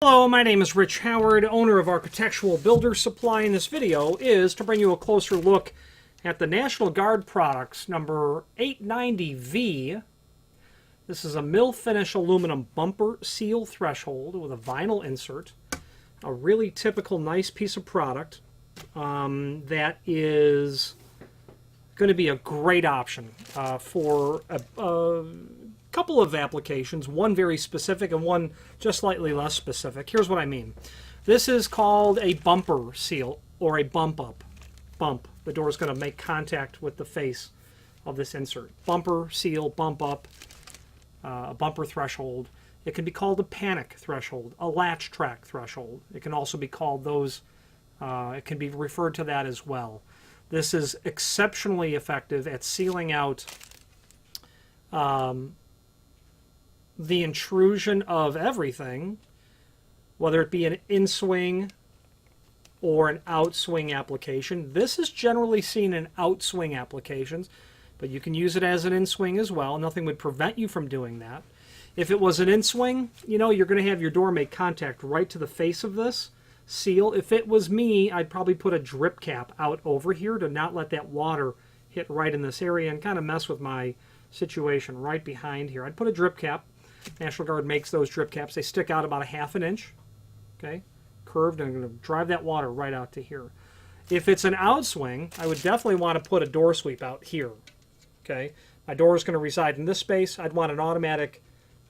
Hello, my name is Rich Howard, owner of Architectural Builder Supply, and this video is to bring you a closer look at the National Guard products number 890V. This is a mill finish aluminum bumper seal threshold with a vinyl insert. A really typical nice piece of product that is going to be a great option for a couple of applications, one very specific and one just slightly less specific. Here's what I mean. This is called a bumper seal or a bump up. Bump. The door is going to make contact with the face of this insert. Bumper seal, bump up, a bumper threshold. It can be called a panic threshold, a latch track threshold. It can also be called those, it can be referred to that as well. This is exceptionally effective at sealing out the intrusion of everything, whether it be an in-swing or an out-swing application. This is generally seen in out-swing applications, but you can use it as an in-swing as well. Nothing would prevent you from doing that. If it was an in-swing, you know, you're going to have your door make contact right to the face of this seal. If it was me, I'd probably put a drip cap out over here to not let that water hit right in this area and kind of mess with my situation right behind here. I'd put a drip cap. National Guard makes those drip caps. They stick out about a ½ an inch, okay, curved, and I'm going to drive that water right out to here. If it's an outswing, I would definitely want to put a door sweep out here, okay. My door is going to reside in this space. I'd want an automatic,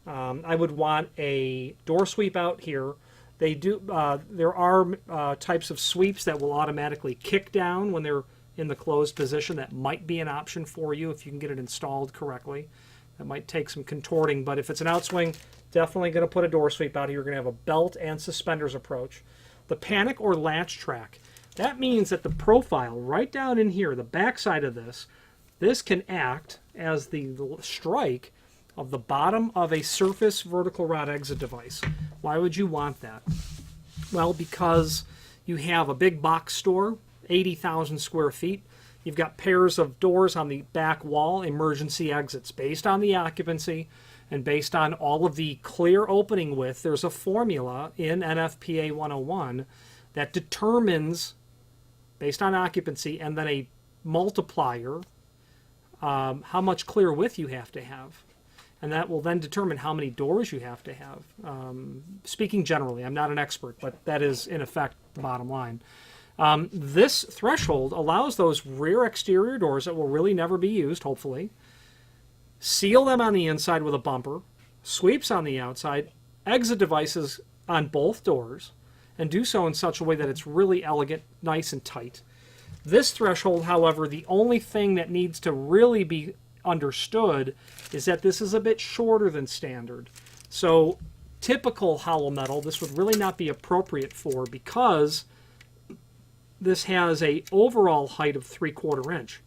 I would want a door sweep out here. They do. There are types of sweeps that will automatically kick down when they're in the closed position. That might be an option for you if you can get it installed correctly. That might take some contorting, but if it's an outswing, definitely going to put a door sweep out here. You're going to have a belt and suspenders approach. The panic or latch track, that means that the profile right down in here, the back side of this can act as the strike of the bottom of a surface vertical rod exit device. Why would you want that? Well, because you have a big box store, 80,000 square feet. You've got pairs of doors on the back wall, emergency exits. Based on the occupancy and based on all of the clear opening width, there's a formula in NFPA 101 that determines, based on occupancy, and then a multiplier, how much clear width you have to have. And that will then determine how many doors you have to have. Speaking generally, I'm not an expert, but that is, in effect, the bottom line. This threshold allows those rear exterior doors that will really never be used, hopefully, seal them on the inside with a bumper, sweeps on the outside, exit devices on both doors, and do so in such a way that it's really elegant, nice, and tight. This threshold, however, the only thing that needs to really be understood is that this is a bit shorter than standard. So typical hollow metal, this would really not be appropriate for, because this has a overall height of 3/4 inch.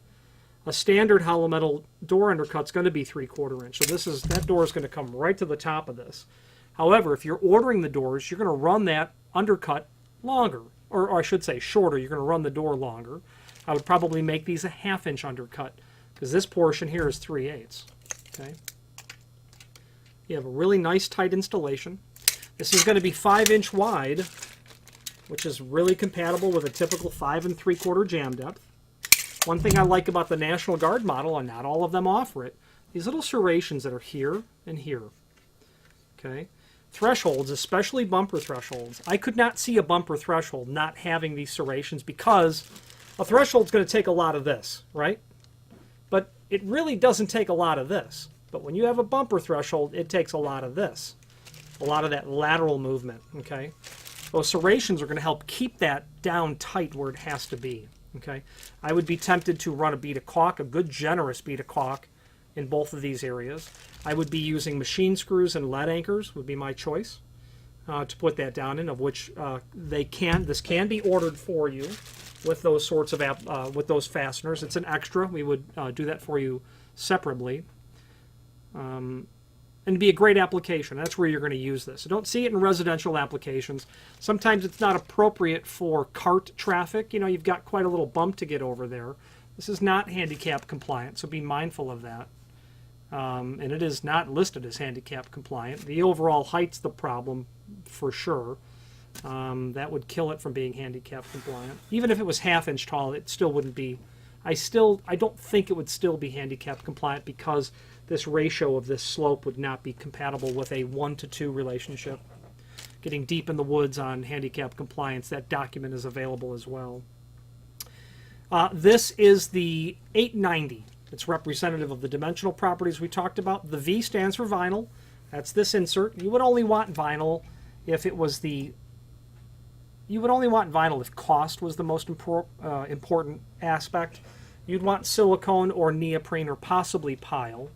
A standard hollow metal door undercut is going to be 3/4 inch. So that door is going to come right to the top of this. However, if you're ordering the doors, you're going to run that undercut longer, or I should say shorter. You're going to run the door longer. I would probably make these a ½ inch undercut, because this portion here is 3/8. Okay. You have a really nice tight installation. This is going to be 5-inch wide, which is really compatible with a typical 5 3/4 jam depth. One thing I like about the National Guard model, and not all of them offer it, these little serrations that are here and here. Okay. Thresholds, especially bumper thresholds. I could not see a bumper threshold not having these serrations, because a threshold's going to take a lot of this, right? But it really doesn't take a lot of this. But when you have a bumper threshold, it takes a lot of this. A lot of that lateral movement, okay? Those serrations are going to help keep that down tight where it has to be, okay? I would be tempted to run a bead of caulk, a good generous bead of caulk, in both of these areas. I would be using machine screws and lead anchors would be my choice to put that down in, of which this can be ordered for you with those sorts of with those fasteners. It's an extra. We would do that for you separately. And it'd be a great application. That's where you're going to use this. I don't see it in residential applications. Sometimes it's not appropriate for cart traffic. You know, you've got quite a little bump to get over there. This is not handicap compliant, so be mindful of that. And it is not listed as handicap compliant. The overall height's the problem, for sure. That would kill it from being handicap compliant. Even if it was half-inch tall, it still wouldn't be. I don't think it would still be handicap compliant because this ratio of this slope would not be compatible with a 1-to-2 relationship. Getting deep in the woods on handicap compliance, that document is available as well. This is the 890. It's representative of the dimensional properties we talked about. The V stands for vinyl. That's this insert. You would only want vinyl if it was the... You would only want vinyl if cost was the most important aspect. You'd want silicone or neoprene or possibly pile.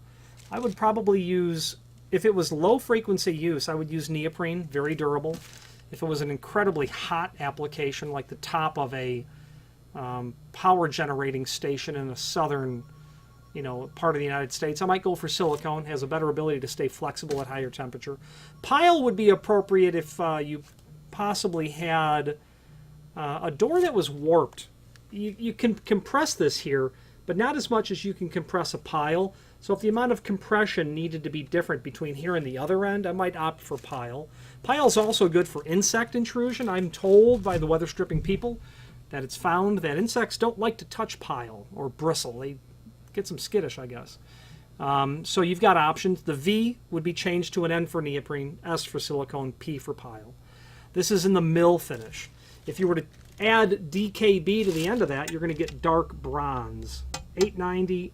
I would probably use, if it was low frequency use, I would use neoprene, very durable. If it was an incredibly hot application like the top of a power generating station in a southern part of the United States, I might go for silicone. It has a better ability to stay flexible at higher temperature. Pile would be appropriate if you possibly had a door that was warped. You can compress this here, but not as much as you can compress a pile. So if the amount of compression needed to be different between here and the other end, I might opt for pile. Pile is also good for insect intrusion. I'm told by the weather stripping people that it's found that insects don't like to touch pile or bristle. They get some skittish, I guess. So you've got options. The V would be changed to an N for neoprene, S for silicone, P for pile. This is in the mill finish. If you were to add DKB to the end of that, you're going to get dark bronze. 890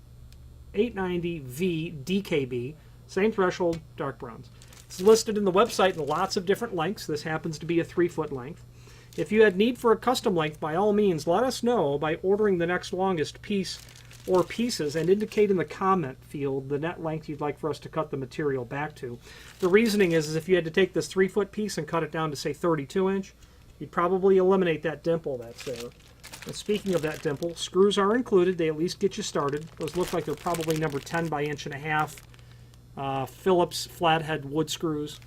V DKB, same threshold, dark bronze. It's listed in the website in lots of different lengths. This happens to be a 3-foot length. If you had need for a custom length, by all means, let us know by ordering the next longest piece or pieces and indicate in the comment field the net length you'd like for us to cut the material back to. The reasoning is if you had to take this 3-foot piece and cut it down to, say, 32-inch, you'd probably eliminate that dimple that's there. And speaking of that dimple, screws are included. They at least get you started. Those look like they're probably number 10 by 1.5 inch Phillips flathead wood screws.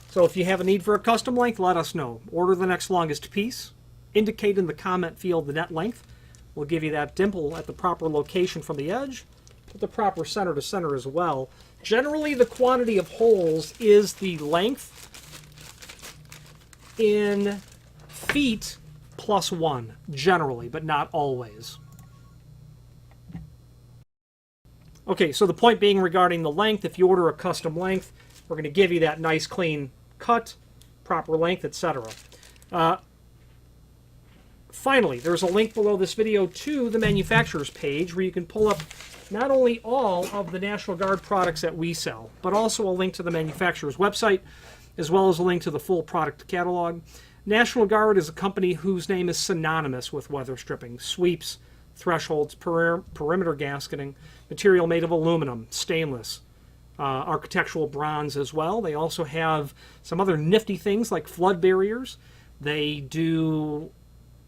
So if you have a need for a custom length, let us know. Order the next longest piece. Indicate in the comment field the net length. We'll give you that dimple at the proper location from the edge, at the proper center to center as well. Generally, the quantity of holes is the length in feet plus 1, generally, but not always. Okay, so the point being regarding the length, if you order a custom length, we're going to give you that nice clean cut, proper length, etc. Finally, there's a link below this video to the manufacturer's page where you can pull up not only all of the National Guard products that we sell, but also a link to the manufacturer's website, as well as a link to the full product catalog. National Guard is a company whose name is synonymous with weather stripping, sweeps, thresholds, perimeter gasketing, material made of aluminum, stainless, architectural bronze as well. They also have some other nifty things like flood barriers. They do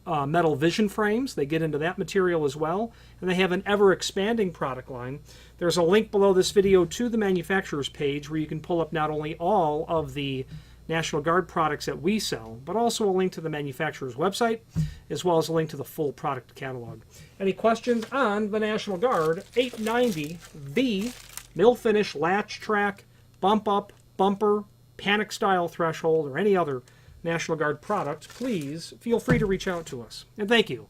metal vision frames. They get into that material as well. And they have an ever-expanding product line. There's a link below this video to the manufacturer's page where you can pull up not only all of the National Guard products that we sell, but also a link to the manufacturer's website, as well as a link to the full product catalog. Any questions on the National Guard 890V mill finish latch track, bump up, bumper, panic style threshold, or any other National Guard product, please feel free to reach out to us. And thank you.